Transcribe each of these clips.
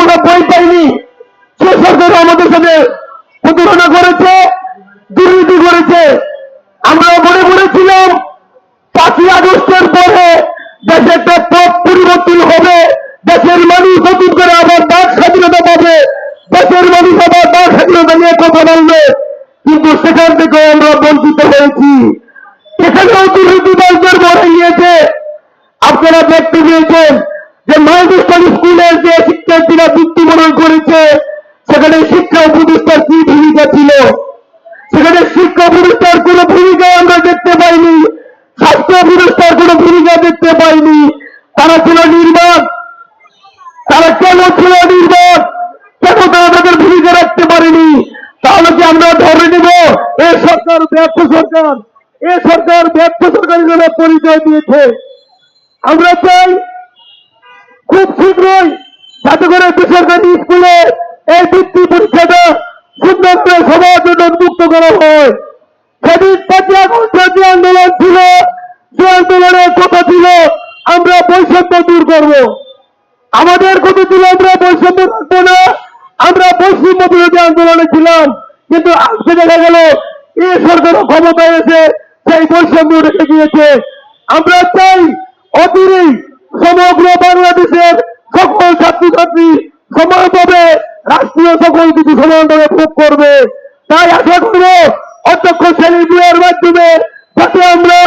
আমরা বই পাইনি, সে সরকার আমাদের সাথে প্রতারণা করেছে, দুর্নীতি করেছে। আমরা মনে করেছিলাম 5ই আগস্টের পরে দেশে একটা পথ পরিবর্তন হবে, দেশের মানুষ নতুন করে আবার বাক স্বাধীনতা পাবে, দেশের মানুষ আবার বাক স্বাধীনতা নিয়ে কথা বলবে। কিন্তু সেখান থেকে আমরা বঞ্চিত হয়েছি। এখানেও দুর্নীতিবাজদের মরে গিয়েছে। আপনারা দেখতে পেয়েছেন যে মাইলস্টোন স্কুলের যে শিক্ষার্থীরা মৃত্যুবরণ করেছে, সেখানে শিক্ষা উপদেষ্টার কি ভূমিকা ছিল? সেখানে শিক্ষা উপদেষ্টার কোন ভূমিকা আমরা দেখতে পাইনি, স্বাস্থ্য উপদেষ্টার কোন ভূমিকা দেখতে পাইনি। তারা ছিল নির্বাক। তারা কেন ছিল নির্বাক? কেন তারা তাদের ভূমিকা রাখতে পারেনি? তাহলে কি আমরা ধরে নেব এই সরকার ব্যর্থ সরকার? এই সরকার ব্যর্থ সরকার হিসেবে পরিচয় দিয়েছে। আমরা চাই খুব শীঘ্রই যাতে করে বেসরকারি স্কুলে এই বৃত্তি পরীক্ষাটা সুন্দর করে সবার জন্য উন্মুক্ত করা হয়। সেদিন 5ই আগস্টের যে আন্দোলন ছিল, যে আন্দোলনের কথা ছিল আমরা বৈষম্য দূর করব, আমাদের কথা ছিল আমরা বৈষম্য রাখবো না, আমরা বৈষম্য বিরোধী আন্দোলনে ছিলাম। কিন্তু আজকে দেখা গেল এই সরকারও ক্ষমতায় এসে সেই বৈষম্য রেখে গিয়েছে। আমরা চাই অচিরেই সমগ্র বাংলাদেশের সকল ছাত্রছাত্রী সমানভাবে রাষ্ট্রীয় সকল কিছু সমানভাবে ভোগ করবে। তাই আশা করব অধ্যক্ষ সেলিম ভূঁইয়ার মাধ্যমে যাতে আমরা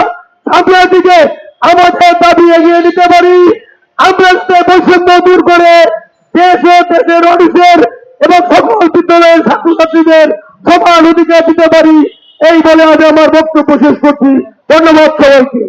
সামনের দিকে আমাদের দাবি এগিয়ে নিতে পারি, আমরা বৈষম্য দূর করে দেশ ও দেশের অফিসের এবং সকল বিদ্যালয়ের ছাত্রছাত্রীদের সমান অধিকার দিতে পারি। এই বলে আমি আমার বক্তব্য শেষ করছি। ধন্যবাদ সবাইকে।